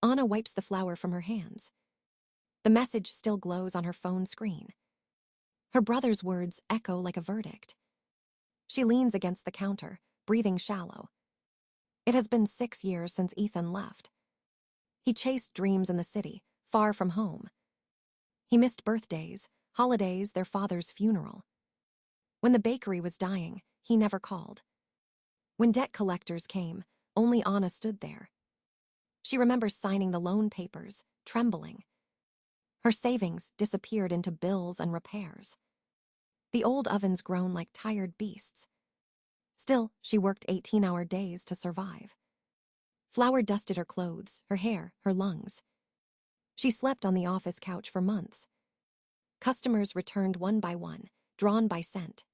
Anna wipes the flour from her hands. The message still glows on her phone screen. Her brother's words echo like a verdict. She leans against the counter, breathing shallow. It has been 6 years since Ethan left. He chased dreams in the city, far from home. He missed birthdays, holidays, their father's funeral. When the bakery was dying, he never called. When debt collectors came, only Anna stood there. She remembers signing the loan papers, trembling. Her savings disappeared into bills and repairs. The old ovens groaned like tired beasts. Still, she worked 18-hour days to survive. Flour dusted her clothes, her hair, her lungs. She slept on the office couch for months. Customers returned one by one, drawn by scent.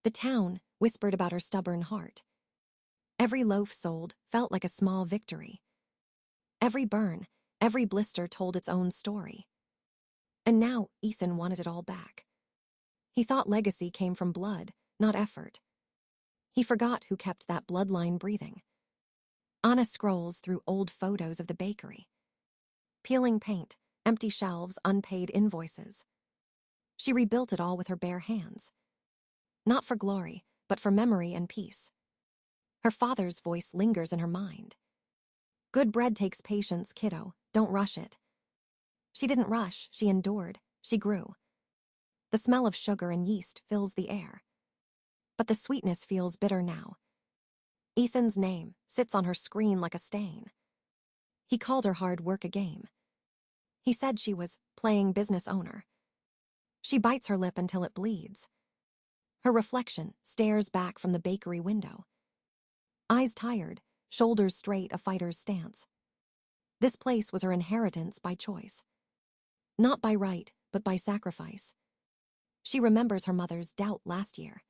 The town whispered about her stubborn heart. Every loaf sold felt like a small victory. Every burn, every blister told its own story. And now Ethan wanted it all back. He thought legacy came from blood, not effort. He forgot who kept that bloodline breathing. Anna scrolls through old photos of the bakery. Peeling paint, empty shelves, unpaid invoices. She rebuilt it all with her bare hands. Not for glory, but for memory and peace. Her father's voice lingers in her mind. Good bread takes patience, kiddo. Don't rush it. She didn't rush, she endured, she grew. The smell of sugar and yeast fills the air. But the sweetness feels bitter now. Ethan's name sits on her screen like a stain. He called her hard work a game. He said she was playing business owner. She bites her lip until it bleeds. Her reflection stares back from the bakery window. Eyes tired, shoulders straight, a fighter's stance. This place was her inheritance by choice. Not by right, but by sacrifice. She remembers her mother's doubt last year.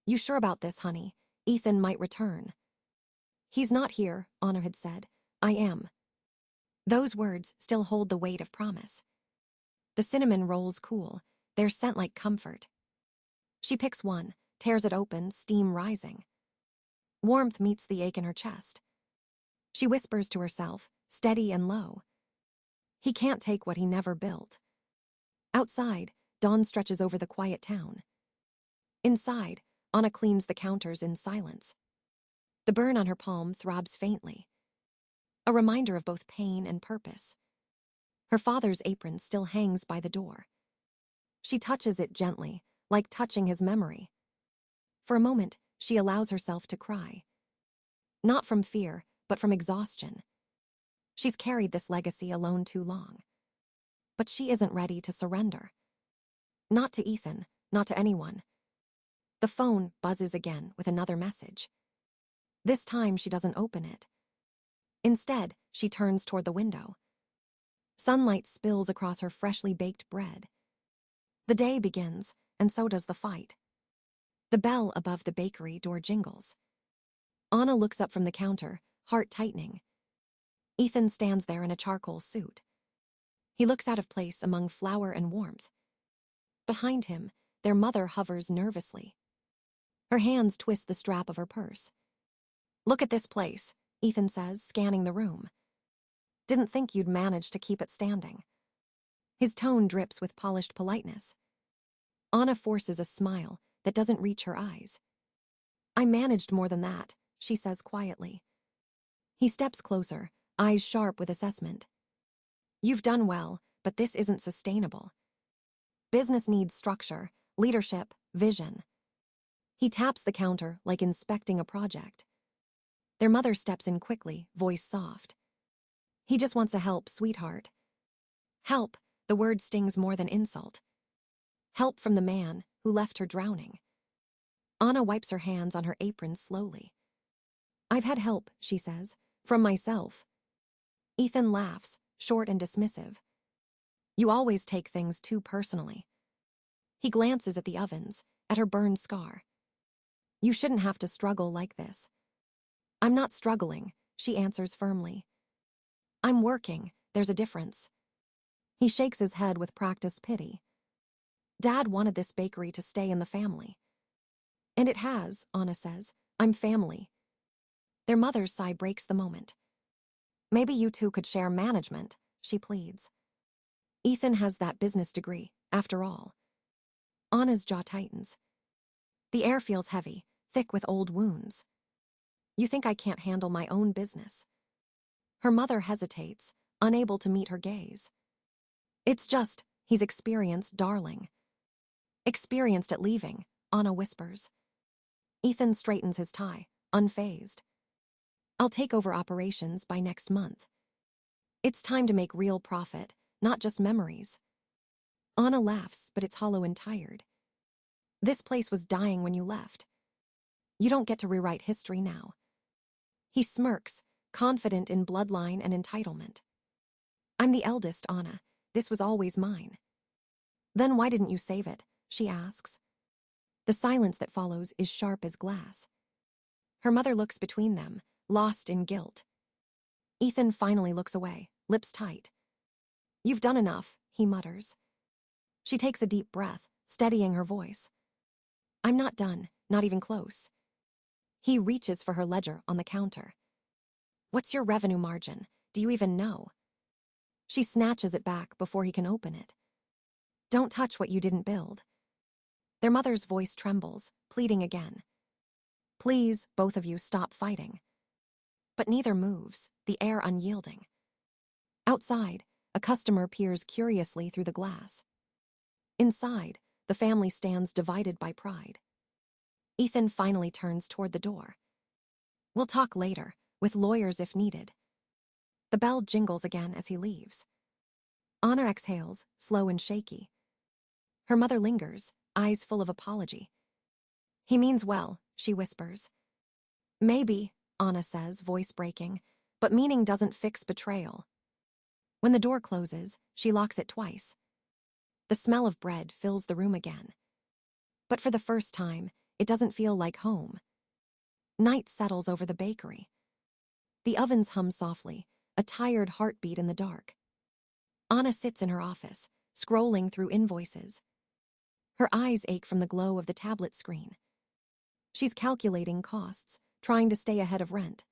You sure about this, honey? Ethan might return. He's not here, Anna had said. I am. Those words still hold the weight of promise. The cinnamon rolls cool, their scent like comfort. She picks one, tears it open, steam rising. Warmth meets the ache in her chest. She whispers to herself, steady and low. He can't take what he never built. Outside, dawn stretches over the quiet town. Inside, Anna cleans the counters in silence. The burn on her palm throbs faintly. A reminder of both pain and purpose. Her father's apron still hangs by the door. She touches it gently, like touching his memory. For a moment, she allows herself to cry. Not from fear, but from exhaustion. She's carried this legacy alone too long. But she isn't ready to surrender. Not to Ethan, not to anyone. The phone buzzes again with another message. This time she doesn't open it. Instead, she turns toward the window. Sunlight spills across her freshly baked bread. The day begins, and so does the fight. The bell above the bakery door jingles. Anna looks up from the counter, heart tightening. Ethan stands there in a charcoal suit. He looks out of place among flour and warmth. Behind him, their mother hovers nervously. Her hands twist the strap of her purse. Look at this place, Ethan says, scanning the room. Didn't think you'd manage to keep it standing. His tone drips with polished politeness. Anna forces a smile that doesn't reach her eyes. I managed more than that, she says quietly. He steps closer, eyes sharp with assessment. You've done well, but this isn't sustainable. Business needs structure, leadership, vision. He taps the counter like inspecting a project. Their mother steps in quickly, voice soft. He just wants to help, sweetheart. Help, the word stings more than insult. Help from the man who left her drowning. Anna wipes her hands on her apron slowly. I've had help, she says, from myself. Ethan laughs, short and dismissive. You always take things too personally. He glances at the ovens, at her burned scar. You shouldn't have to struggle like this. I'm not struggling, she answers firmly. I'm working, there's a difference. He shakes his head with practiced pity. Dad wanted this bakery to stay in the family. And it has, Anna says. I'm family. Their mother's sigh breaks the moment. Maybe you two could share management, she pleads. Ethan has that business degree, after all. Anna's jaw tightens. The air feels heavy, thick with old wounds. You think I can't handle my own business? Her mother hesitates, unable to meet her gaze. It's just, he's experienced, darling. Experienced at leaving, Anna whispers. Ethan straightens his tie, unfazed. I'll take over operations by next month. It's time to make real profit, not just memories. Anna laughs, but it's hollow and tired. This place was dying when you left. You don't get to rewrite history now. He smirks, confident in bloodline and entitlement. I'm the eldest, Anna. This was always mine. Then why didn't you save it? She asks. The silence that follows is sharp as glass. Her mother looks between them, lost in guilt. Ethan finally looks away, lips tight. You've done enough, he mutters. She takes a deep breath, steadying her voice. I'm not done, not even close. He reaches for her ledger on the counter. What's your revenue margin? Do you even know? She snatches it back before he can open it. Don't touch what you didn't build. Their mother's voice trembles, pleading again. Please, both of you, stop fighting. But neither moves, the air unyielding. Outside, a customer peers curiously through the glass. Inside, the family stands divided by pride. Ethan finally turns toward the door. We'll talk later, with lawyers if needed. The bell jingles again as he leaves. Anna exhales, slow and shaky. Her mother lingers, eyes full of apology. He means well, she whispers. Maybe, Anna says, voice breaking, but meaning doesn't fix betrayal. When the door closes, she locks it twice. The smell of bread fills the room again. But for the first time, it doesn't feel like home. Night settles over the bakery. The ovens hum softly, a tired heartbeat in the dark. Anna sits in her office, scrolling through invoices. Her eyes ache from the glow of the tablet screen. She's calculating costs, trying to stay ahead of rent.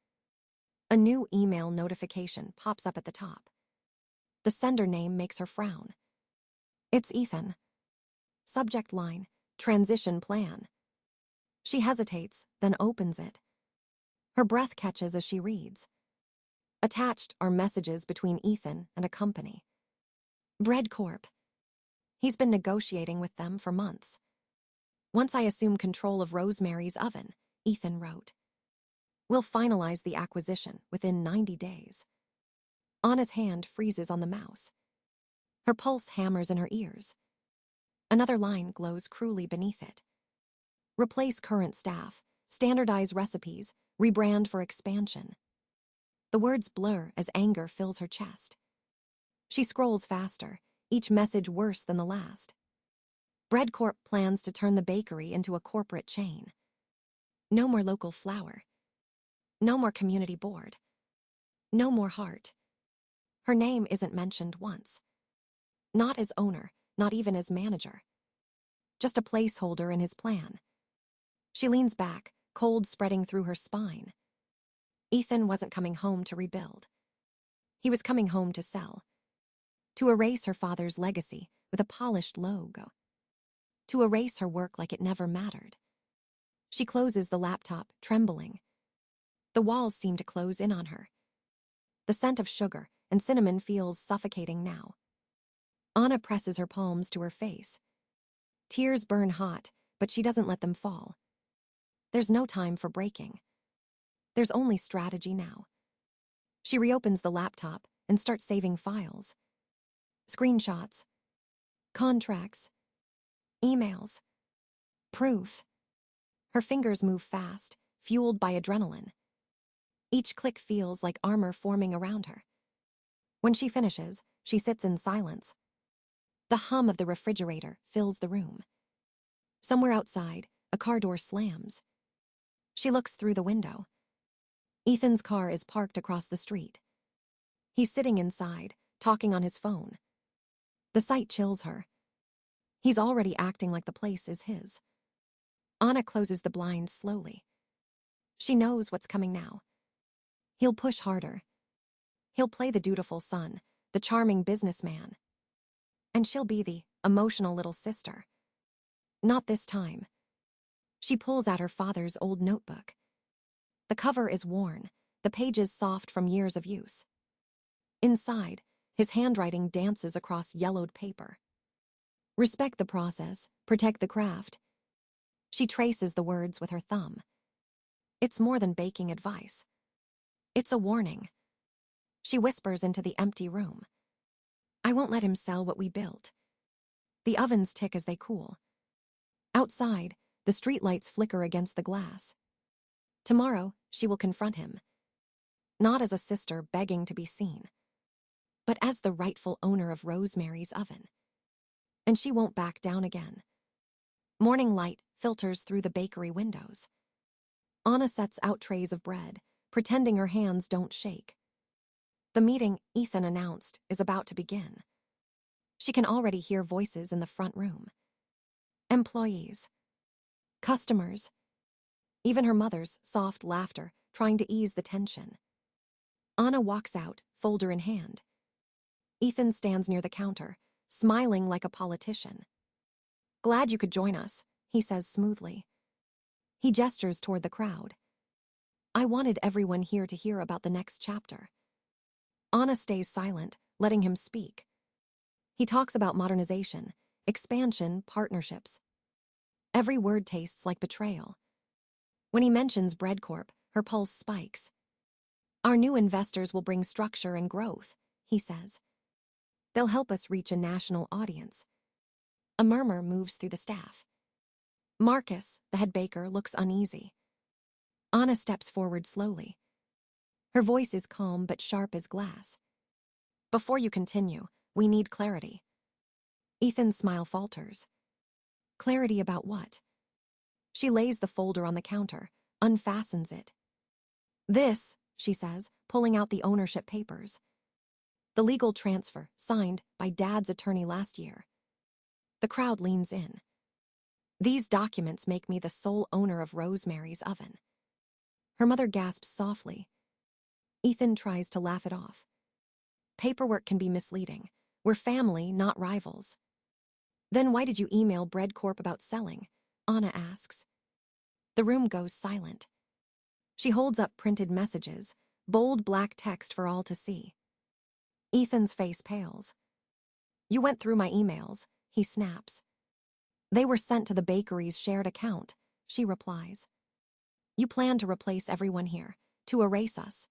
A new email notification pops up at the top. The sender name makes her frown. It's Ethan. Subject line, transition plan. She hesitates, then opens it. Her breath catches as she reads. Attached are messages between Ethan and a company. Bread Corp. He's been negotiating with them for months. Once I assume control of Rosemary's oven, Ethan wrote. We'll finalize the acquisition within 90 days. Anna's hand freezes on the mouse. Her pulse hammers in her ears. Another line glows cruelly beneath it. Replace current staff, standardize recipes, rebrand for expansion. The words blur as anger fills her chest. She scrolls faster, each message worse than the last. Bread Corp plans to turn the bakery into a corporate chain. No more local flour. No more community board. No more heart. Her name isn't mentioned once. Not as owner, not even as manager. Just a placeholder in his plan. She leans back, cold spreading through her spine. Ethan wasn't coming home to rebuild. He was coming home to sell. To erase her father's legacy with a polished logo. To erase her work like it never mattered. She closes the laptop, trembling. The walls seem to close in on her. The scent of sugar and cinnamon feels suffocating now. Anna presses her palms to her face. Tears burn hot, but she doesn't let them fall. There's no time for breaking. There's only strategy now. She reopens the laptop and starts saving files. Screenshots. Contracts. Emails. Proof. Her fingers move fast, fueled by adrenaline. Each click feels like armor forming around her. When she finishes, she sits in silence. The hum of the refrigerator fills the room. Somewhere outside, a car door slams. She looks through the window. Ethan's car is parked across the street. He's sitting inside, talking on his phone. The sight chills her. He's already acting like the place is his. Anna closes the blinds slowly. She knows what's coming now. He'll push harder. He'll play the dutiful son, the charming businessman. And she'll be the emotional little sister. Not this time. She pulls out her father's old notebook. The cover is worn, the pages soft from years of use. Inside, his handwriting dances across yellowed paper. Respect the process, protect the craft. She traces the words with her thumb. It's more than baking advice. It's a warning. She whispers into the empty room. I won't let him sell what we built. The ovens tick as they cool. Outside, the streetlights flicker against the glass. Tomorrow, she will confront him. Not as a sister begging to be seen, but as the rightful owner of Rosemary's oven. And she won't back down again. Morning light filters through the bakery windows. Anna sets out trays of bread, pretending her hands don't shake. The meeting Ethan announced is about to begin. She can already hear voices in the front room. Employees. Customers. Even her mother's soft laughter trying to ease the tension. Anna walks out, folder in hand. Ethan stands near the counter, smiling like a politician. Glad you could join us, he says smoothly. He gestures toward the crowd. I wanted everyone here to hear about the next chapter. Anna stays silent, letting him speak. He talks about modernization, expansion, partnerships. Every word tastes like betrayal. When he mentions Bread Corp, her pulse spikes. Our new investors will bring structure and growth, he says. They'll help us reach a national audience. A murmur moves through the staff. Marcus, the head baker, looks uneasy. Anna steps forward slowly. Her voice is calm but sharp as glass. Before you continue, we need clarity. Ethan's smile falters. Clarity about what? She lays the folder on the counter, unfastens it. This, she says, pulling out the ownership papers. The legal transfer, signed by Dad's attorney last year. The crowd leans in. These documents make me the sole owner of Rosemary's oven. Her mother gasps softly. Ethan tries to laugh it off. Paperwork can be misleading. We're family, not rivals. Then why did you email Bread Corp about selling? Anna asks. The room goes silent. She holds up printed messages, bold black text for all to see. Ethan's face pales. You went through my emails, he snaps. They were sent to the bakery's shared account, she replies. You plan to replace everyone here, to erase us.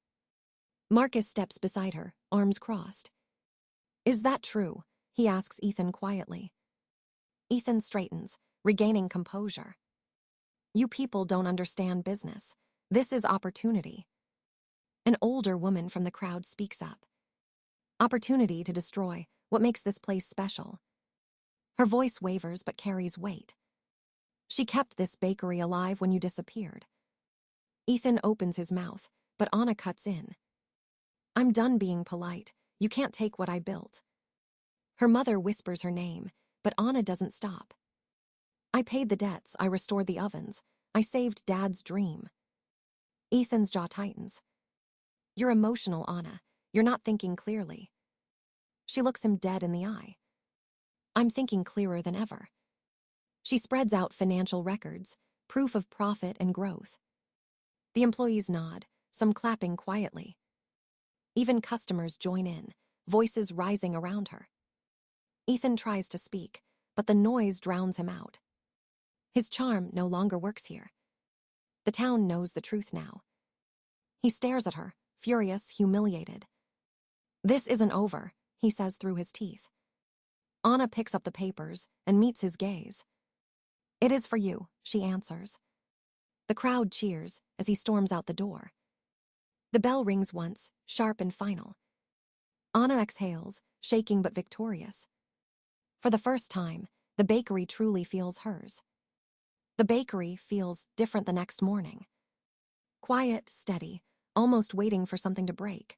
Marcus steps beside her, arms crossed. Is that true? He asks Ethan quietly. Ethan straightens, regaining composure. You people don't understand business. This is opportunity. An older woman from the crowd speaks up. Opportunity to destroy what makes this place special. Her voice wavers but carries weight. She kept this bakery alive when you disappeared. Ethan opens his mouth, but Anna cuts in. I'm done being polite. You can't take what I built. Her mother whispers her name, but Anna doesn't stop. I paid the debts, I restored the ovens, I saved Dad's dream. Ethan's jaw tightens. You're emotional, Anna. You're not thinking clearly. She looks him dead in the eye. I'm thinking clearer than ever. She spreads out financial records, proof of profit and growth. The employees nod, some clapping quietly. Even customers join in, voices rising around her. Ethan tries to speak, but the noise drowns him out. His charm no longer works here. The town knows the truth now. He stares at her, furious, humiliated. This isn't over, he says through his teeth. Anna picks up the papers and meets his gaze. It is for you, she answers. The crowd cheers as he storms out the door. The bell rings once, sharp and final. Anna exhales, shaking but victorious. For the first time, the bakery truly feels hers. The bakery feels different the next morning. Quiet, steady, almost waiting for something to break.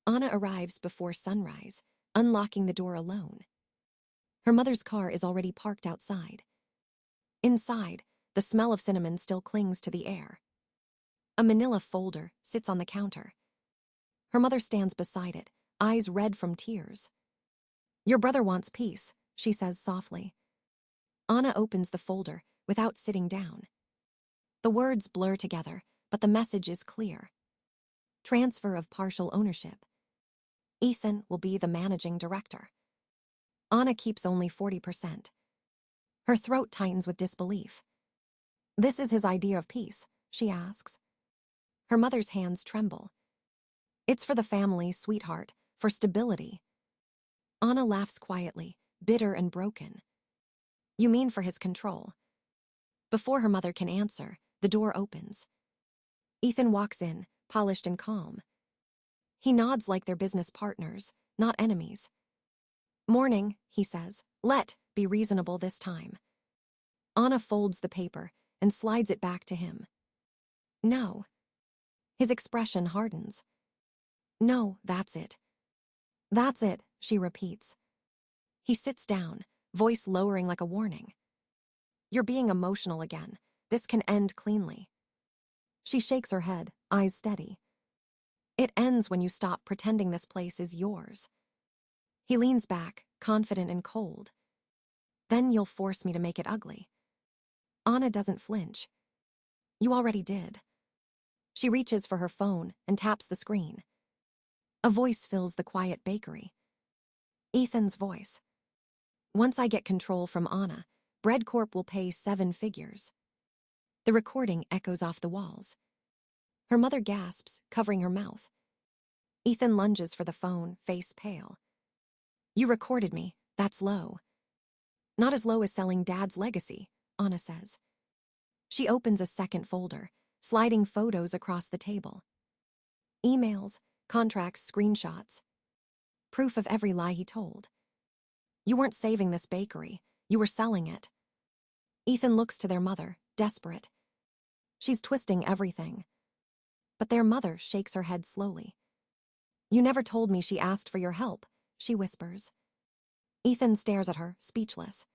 Anna arrives before sunrise, unlocking the door alone. Her mother's car is already parked outside. Inside, the smell of cinnamon still clings to the air. A manila folder sits on the counter. Her mother stands beside it, eyes red from tears. Your brother wants peace, she says softly. Anna opens the folder without sitting down. The words blur together, but the message is clear. Transfer of partial ownership. Ethan will be the managing director. Anna keeps only 40%. Her throat tightens with disbelief. This is his idea of peace, she asks. Her mother's hands tremble. It's for the family, sweetheart, for stability. Anna laughs quietly, bitter and broken. You mean for his control? Before her mother can answer, the door opens. Ethan walks in, polished and calm. He nods like they're business partners, not enemies. Morning, he says. Let be reasonable this time. Anna folds the paper and slides it back to him. No. His expression hardens. No, that's it. That's it, she repeats. He sits down, voice lowering like a warning. You're being emotional again. This can end cleanly. She shakes her head, eyes steady. It ends when you stop pretending this place is yours. He leans back, confident and cold. Then you'll force me to make it ugly. Anna doesn't flinch. You already did. She reaches for her phone and taps the screen. A voice fills the quiet bakery. Ethan's voice. Once I get control from Anna, Bread Corp will pay 7 figures. The recording echoes off the walls. Her mother gasps, covering her mouth. Ethan lunges for the phone, face pale. You recorded me. That's low. Not as low as selling Dad's legacy, Anna says. She opens a second folder, sliding photos across the table. Emails, contracts, screenshots. Proof of every lie he told. You weren't saving this bakery. You were selling it. Ethan looks to their mother, desperate. She's twisting everything. But their mother shakes her head slowly. You never told me she asked for your help, she whispers. Ethan stares at her, speechless.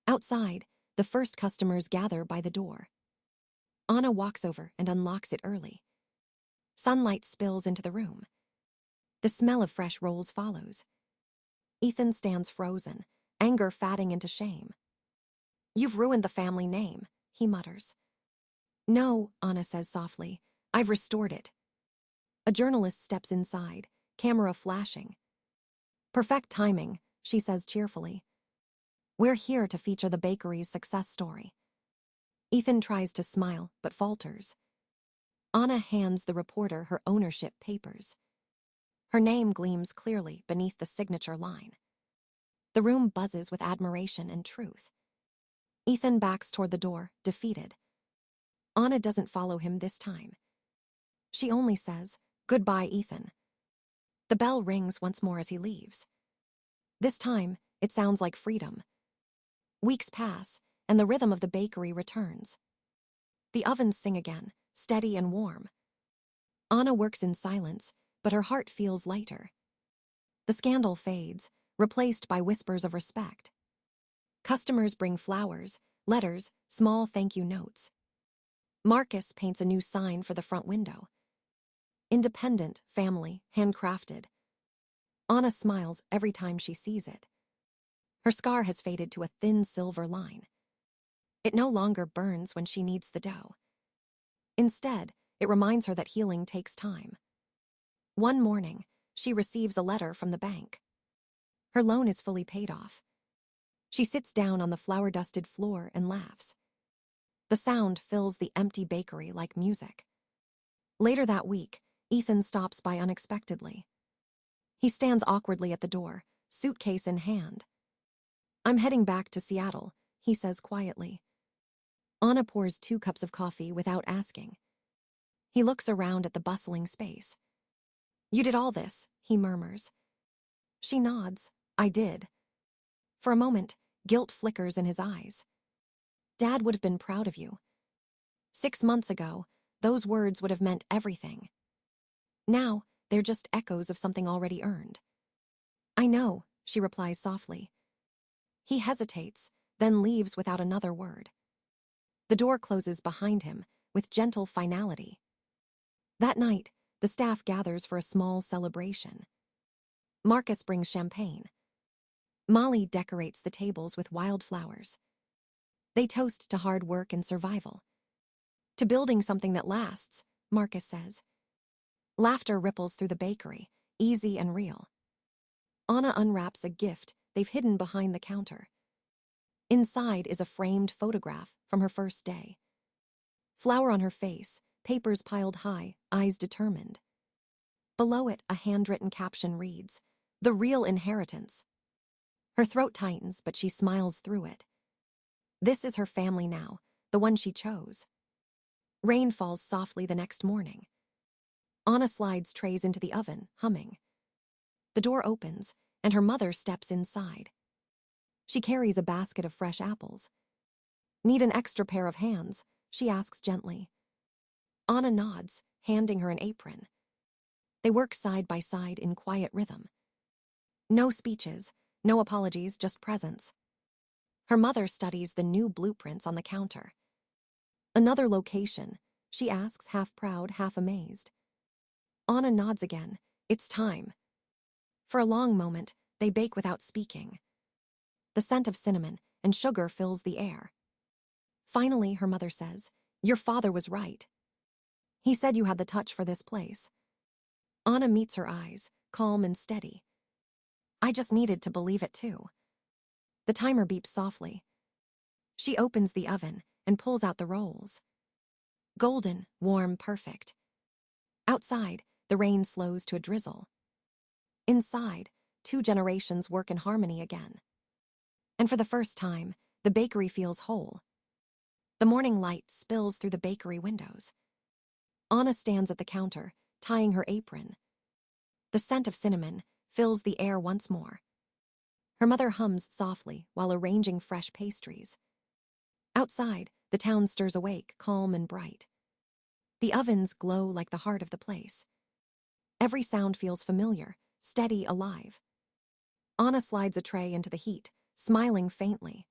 Outside, the first customers gather by the door. Anna walks over and unlocks it early. Sunlight spills into the room. The smell of fresh rolls follows. Ethan stands frozen, anger fatting into shame. You've ruined the family name, he mutters. No, Anna says softly. I've restored it. A journalist steps inside, camera flashing. Perfect timing, she says cheerfully. We're here to feature the bakery's success story. Ethan tries to smile, but falters. Anna hands the reporter her ownership papers. Her name gleams clearly beneath the signature line. The room buzzes with admiration and truth. Ethan backs toward the door, defeated. Anna doesn't follow him this time. She only says, Goodbye, Ethan. The bell rings once more as he leaves. This time, it sounds like freedom. Weeks pass, and the rhythm of the bakery returns. The ovens sing again, steady and warm. Anna works in silence, but her heart feels lighter. The scandal fades, replaced by whispers of respect. Customers bring flowers, letters, small thank you notes. Marcus paints a new sign for the front window. Independent, family, handcrafted. Anna smiles every time she sees it. Her scar has faded to a thin silver line. It no longer burns when she kneads the dough. Instead, it reminds her that healing takes time. One morning, she receives a letter from the bank. Her loan is fully paid off. She sits down on the flour-dusted floor and laughs. The sound fills the empty bakery like music. Later that week, Ethan stops by unexpectedly. He stands awkwardly at the door, suitcase in hand. I'm heading back to Seattle, he says quietly. Anna pours 2 cups of coffee without asking. He looks around at the bustling space. You did all this, he murmurs. She nods. I did. For a moment, guilt flickers in his eyes. Dad would have been proud of you. 6 months ago, those words would have meant everything. Now, they're just echoes of something already earned. I know, she replies softly. He hesitates, then leaves without another word. The door closes behind him with gentle finality. That night, the staff gathers for a small celebration. Marcus brings champagne. Molly decorates the tables with wildflowers. They toast to hard work and survival. To building something that lasts, Marcus says. Laughter ripples through the bakery, easy and real. Anna unwraps a gift they've hidden behind the counter. Inside is a framed photograph from her first day. Flour on her face, papers piled high, eyes determined. Below it, a handwritten caption reads, "The real inheritance." Her throat tightens, but she smiles through it. This is her family now, the one she chose. Rain falls softly the next morning. Anna slides trays into the oven, humming. The door opens, and her mother steps inside. She carries a basket of fresh apples. "Need an extra pair of hands?" she asks gently. Anna nods, handing her an apron. They work side by side in quiet rhythm. No speeches, no apologies, just presence. Her mother studies the new blueprints on the counter. "Another location?" she asks, half proud, half amazed. Anna nods again. It's time. For a long moment, they bake without speaking. The scent of cinnamon and sugar fills the air. Finally, her mother says, "Your father was right. He said you had the touch for this place." Anna meets her eyes, calm and steady. "I just needed to believe it too." The timer beeps softly. She opens the oven and pulls out the rolls. Golden, warm, perfect. Outside, the rain slows to a drizzle. Inside, 2 generations work in harmony again. And for the first time, the bakery feels whole. The morning light spills through the bakery windows. Anna stands at the counter, tying her apron. The scent of cinnamon fills the air once more. Her mother hums softly while arranging fresh pastries. Outside, the town stirs awake, calm and bright. The ovens glow like the heart of the place. Every sound feels familiar, steady, alive. Anna slides a tray into the heat, smiling faintly.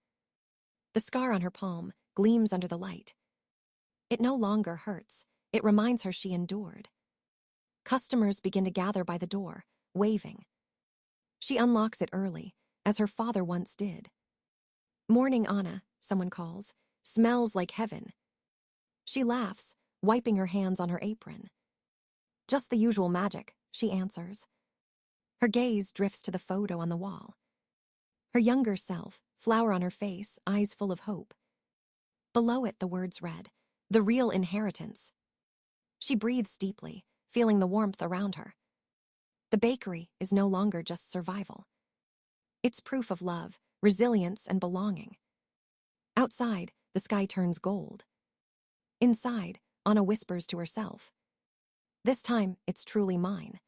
The scar on her palm gleams under the light. It no longer hurts. It reminds her she endured. Customers begin to gather by the door, waving. She unlocks it early, as her father once did. "Morning, Anna," someone calls. "Smells like heaven." She laughs, wiping her hands on her apron. "Just the usual magic," she answers. Her gaze drifts to the photo on the wall. Her younger self, flower on her face, eyes full of hope. Below it, the words read, "The real inheritance." She breathes deeply, feeling the warmth around her. The bakery is no longer just survival. It's proof of love, resilience, and belonging. Outside, the sky turns gold. Inside, Anna whispers to herself, "This time, it's truly mine."